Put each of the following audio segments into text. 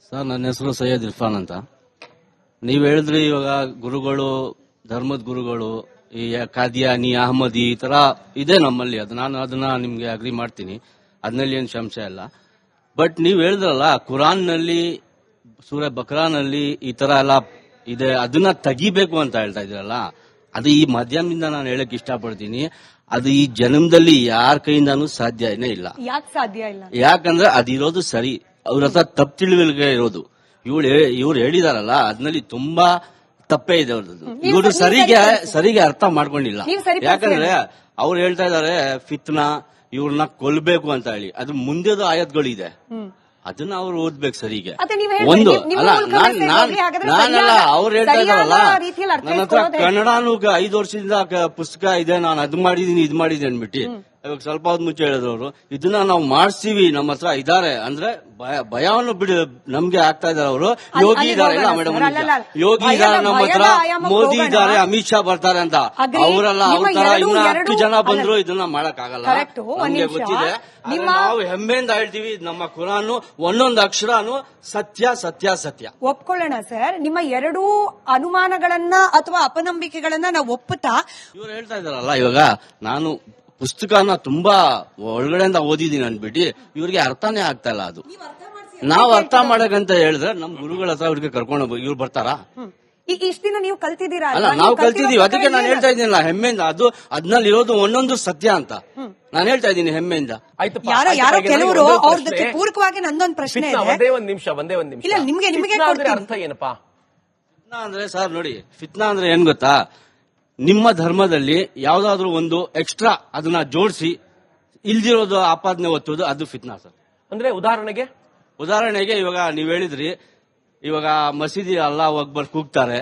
Sir, ನನ್ನ ಹೆಸರು ಸೈಯದ್ ಇರ್ಫಾನ್ ಅಂತ. ನೀವ್ ಹೇಳಿದ್ರಿ ಇವಾಗ ಗುರುಗಳು, ಧರ್ಮದ ಗುರುಗಳು, ಈ ಕಾದಿಯಾನಿ, ಅಹಮದಿ ಈ ತರ ಇದೆ ನಮ್ಮಲ್ಲಿ. ನಾನು ಅದನ್ನ ನಿಮ್ಗೆ ಅಗ್ರಿ ಮಾಡ್ತೀನಿ, ಅದ್ರಲ್ಲಿ ಏನು ಸಂಶಯ ಇಲ್ಲ. ಬಟ್ ನೀವ್ ಹೇಳಿದ್ರಲ್ಲ, ಕುರಾನ್ ನಲ್ಲಿ, ಸೂರೆ ಬಕ್ರಾನಲ್ಲಿ ಈ ತರ ಎಲ್ಲ ಇದೆ, ಅದನ್ನ ತೆಗಿಬೇಕು ಅಂತ ಹೇಳ್ತಾ ಇದ್ರಲ್ಲ, ಅದು ಈ ಮಾಧ್ಯಮದಿಂದ ನಾನು ಹೇಳಕ್ ಇಷ್ಟಪಡ್ತೀನಿ. ಅದು ಈ ಜನ್ಮದಲ್ಲಿ ಯಾರ ಕೈಯಿಂದಾನು ಸಾಧ್ಯನೇ ಇಲ್ಲ. ಯಾಕೆ ಸಾಧ್ಯ ಇಲ್ಲ? ಯಾಕಂದ್ರೆ ಅದಿರೋದು ಸರಿ, ಅವ್ರ ಹತ್ರ ತಪ್ಪು ತಿಳುವಳಿಕೆ ಇರೋದು. ಇವ್ರು ಹೇಳಿದಾರಲ್ಲ, ಅದ್ರಲ್ಲಿ ತುಂಬಾ ತಪ್ಪೇ ಇದೆ ಅವ್ರದ್ದು. ಇವರು ಸರಿಗೆ ಅರ್ಥ ಮಾಡ್ಕೊಂಡಿಲ್ಲ. ಯಾಕಂದ್ರೆ ಅವ್ರು ಹೇಳ್ತಾ ಇದಾರೆ ಫಿತ್ನಾ, ಇವ್ರನ್ನ ಕೊಲ್ಬೇಕು ಅಂತ ಹೇಳಿ. ಅದು ಮುಂದೆದು ಆಯತ್ಗಳಿದೆ, ಅದನ್ನ ಅವ್ರು ಓದ್ಬೇಕು ಸರಿಗೆ. ಒಂದು ಅಲ್ಲ, ನಾನಲ್ಲ, ಅವ್ರು ಹೇಳ್ತಾ ಇದಾರಲ್ಲ, ನನ್ನ ಹತ್ರ ಕನ್ನಡನು 5 ವರ್ಷದಿಂದ ಪುಸ್ತಕ ಇದೆ, ನಾನು ಅದು ಮಾಡಿದೀನಿ ಇದು ಮಾಡಿದೀನಿ ಅನ್ಬಿಟ್ಟು ಇವಾಗ ಸ್ವಲ್ಪ ಹೊತ್ತು ಮುಂಚೆ ಹೇಳಿದವರು, ಇದನ್ನ ನಾವು ಮಾಡಿಸ್ತೀವಿ, ನಮ್ಮ ಹತ್ರ ಇದಾರೆ ಅಂದ್ರೆ ಭಯವನ್ನು ಬಿಡಿ ನಮ್ಗೆ ಆಗ್ತಾ ಇದಾರೆ. ಅವರು ಯೋಗಿ ಇದಾರೆ, ಇಲ್ಲ ಮೇಡಮ್, ಯೋಗಿ ಇದಾರೆ ನಮ್ಮ ಹತ್ರ, ಮೋದಿ ಇದಾರೆ, ಅಮಿತ್ ಶಾ ಬರ್ತಾರೆ ಅಂತ. ಅವರಲ್ಲ, ಅವ್ರ ತರ ಇನ್ನ 10 ಜನ ಬಂದ್ರು ಇದನ್ನ ಮಾಡಕ್ ಆಗಲ್ಲ. ನಮ್ಗೆ ಗೊತ್ತಿದೆ. ನಾವು ಹೆಮ್ಮೆಯಿಂದ ಹೇಳ್ತೀವಿ, ನಮ್ಮ ಕುರಾನು ಒಂದೊಂದು ಅಕ್ಷರನು ಸತ್ಯ ಸತ್ಯ ಸತ್ಯ. ಒಪ್ಕೊಳ್ಳೋಣ ಸರ್, ನಿಮ್ಮ ಎರಡೂ ಅನುಮಾನಗಳನ್ನ ಅಥವಾ ಅಪನಂಬಿಕೆಗಳನ್ನ ನಾವು ಒಪ್ಪುತ್ತಾ, ಇವ್ರು ಹೇಳ್ತಾ ಇದಾರಲ್ಲ, ಇವಾಗ ನಾನು ಪುಸ್ತಕನ ತುಂಬಾ ಒಳಗಡೆಯಿಂದ ಓದಿದೀನಿ ಅನ್ಬಿಟ್ಟು ಇವ್ರಿಗೆ ಅರ್ಥನೇ ಆಗ್ತಾ ಇಲ್ಲ. ಅದು ನಾವ್ ಅರ್ಥ ಮಾಡಕಂತ ಹೇಳಿದ್ರೆ ನಮ್ ಗುರುಗಳ ಹತ್ರ ಅವ್ರಿಗೆ ಕರ್ಕೊಂಡು ಹೋಗಿ ಇವ್ರು ಬರ್ತಾರಾ? ಈಗ ಇಷ್ಟ ದಿನ ನೀವು ಕಲ್ತಿದ್ದೀರಾ? ಅಲ್ಲ, ನಾವು ಕಲ್ತಿದೀವಿ, ಅದಕ್ಕೆ ನಾನು ಹೇಳ್ತಾ ಇದ್ದೀನಲ್ಲ ಹೆಮ್ಮೆಯಿಂದ. ಅದು ಅದ್ನಲ್ಲಿ ಇರೋದು ಒಂದೊಂದು ಸತ್ಯ ಅಂತ ನಾನು ಹೇಳ್ತಾ ಇದ್ದೀನಿ ಹೆಮ್ಮೆಯಿಂದ. ಯಾರೋ ಕೆಲವರು ಅವ್ರದಕ್ಕೆ ಪೂರಕವಾಗಿ ನಂದೊಂದು ಪ್ರಶ್ನೆ ಇದೆ. ಒಂದೇ ಒಂದ್ ನಿಮಿಷ ಇಲ್ಲ, ನಿಮ್ಗೆ ಅರ್ಥ ಏನಪ್ಪಾ? ಫಿತ್ನಾ ಅಂದ್ರೆ ಸರ್ ನೋಡಿ, ಫಿತ್ನಾ ಅಂದ್ರೆ ಏನ್ ಗೊತ್ತಾ, ನಿಮ್ಮ ಧರ್ಮದಲ್ಲಿ ಯಾವ್ದಾದ್ರು ಒಂದು ಎಕ್ಸ್ಟ್ರಾ ಅದನ್ನ ಜೋಡಿಸಿ ಇಲ್ದಿರೋದು ಆಪಾದನೆ ಒತ್ತೋದು, ಅದು ಫಿತ್ನಾ ಸರ್. ಅಂದ್ರೆ ಉದಾಹರಣೆಗೆ ಇವಾಗ ನೀವ್ ಹೇಳಿದ್ರಿ, ಇವಾಗ ಮಸೀದಿ ಅಲ್ಲಾಹು ಅಕ್ಬರ್ ಕೂಗ್ತಾರೆ,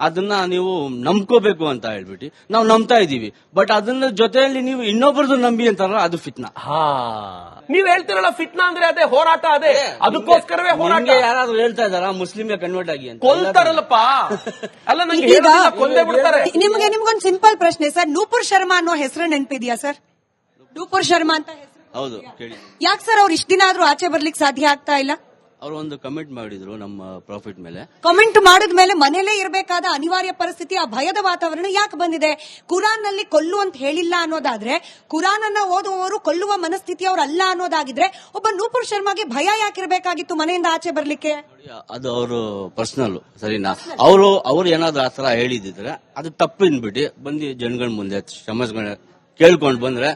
ಅದನ್ನ ನೀವು ನಂಬ್ಕೋಬೇಕು ಅಂತ ಹೇಳ್ಬಿಟ್ಟು ನಾವು ನಂಬ್ತಾ ಇದೀವಿ. ಬಟ್ ಅದನ್ನ ಜೊತೆಯಲ್ಲಿ ನೀವು ಇನ್ನೊಬ್ಬರದು ನಂಬಿ ಅಂತಾರಲ್ಲ, ಅದು ಫಿತ್ನಾ. ನೀವ್ ಹೇಳ್ತಿರಲ್ಲ ಫಿತ್ನಾ ಅಂದ್ರೆ ಅದೇ ಹೋರಾಟ, ಅದೇ ಅದಕ್ಕೋಸ್ಕರವೇ ಹೋರಾಟ. ಯಾರಾದ್ರೂ ಹೇಳ್ತಾ ಇದಾರ ಮುಸ್ಲಿಂಗೆ ಕನ್ವರ್ಟ್ ಆಗಿ ಅಂತ? ಕೊಲ್ತಾರಲ್ಲಪ್ಪ, ಅಲ್ಲ ನಂಗೆ ಕೊಂದೇ ಬಿಡ್ತಾರೆ. ನಿಮ್ಗೊಂದು ಸಿಂಪಲ್ ಪ್ರಶ್ನೆ ಸರ್, ನೂಪುರ್ ಶರ್ಮಾ ಅನ್ನೋ ಹೆಸರು ನೆನಪಿದ್ಯಾ ಸರ್? ನೂಪುರ್ ಶರ್ಮಾ ಅಂತ ಹೆಸರು? ಹೌದು, ಕೇಳಿ. ಯಾಕೆ ಸರ್ ಅವ್ರು ಇಷ್ಟ ದಿನ ಆದ್ರೂ ಆಚೆ ಬರ್ಲಿಕ್ಕೆ ಸಾಧ್ಯ ಆಗ್ತಾ ಇಲ್ಲ? ಅವ್ರು ಒಂದು ಕಮೆಂಟ್ ಮಾಡಿದ್ರು ನಮ್ಮ ಪ್ರಾಫಿಟ್ ಮೇಲೆ. ಕಮೆಂಟ್ ಮಾಡಿದ್ಮೇಲೆ ಮನೇಲೇ ಇರಬೇಕಾದ ಅನಿವಾರ್ಯ ಪರಿಸ್ಥಿತಿ, ಆ ಭಯದ ವಾತಾವರಣ ಯಾಕೆ ಬಂದಿದೆ? ಕುರಾನ್ ನಲ್ಲಿ ಕೊಲ್ಲು ಅಂತ ಹೇಳಿಲ್ಲ ಅನ್ನೋದಾದ್ರೆ, ಕುರಾನ್ ಅನ್ನ ಓದುವವರು ಕೊಲ್ಲುವ ಮನಸ್ಥಿತಿ ಅವ್ರು ಅಲ್ಲ ಅನ್ನೋದಾಗಿದ್ರೆ, ಒಬ್ಬ ನೂಪುರ್ ಶರ್ಮಾಗೆ ಭಯ ಯಾಕಿರ್ಬೇಕಾಗಿತ್ತು ಮನೆಯಿಂದ ಆಚೆ ಬರ್ಲಿಕ್ಕೆ? ಅದು ಅವರು ಪರ್ಸನಲ್, ಸರಿನಾ? ಅವ್ರು ಏನಾದ್ರು ಆತರ ಹೇಳಿದಿದ್ರೆ ಅದು ತಪ್ಪು ಅಂದ್ಬಿಟ್ಟು ಬಂದು ಜನಗಳ ಮುಂದೆ ಕ್ಷಮಿಸ್ಕೊಂಡ ಕೇಳ್ಕೊಂಡು ಬಂದ್ರೆ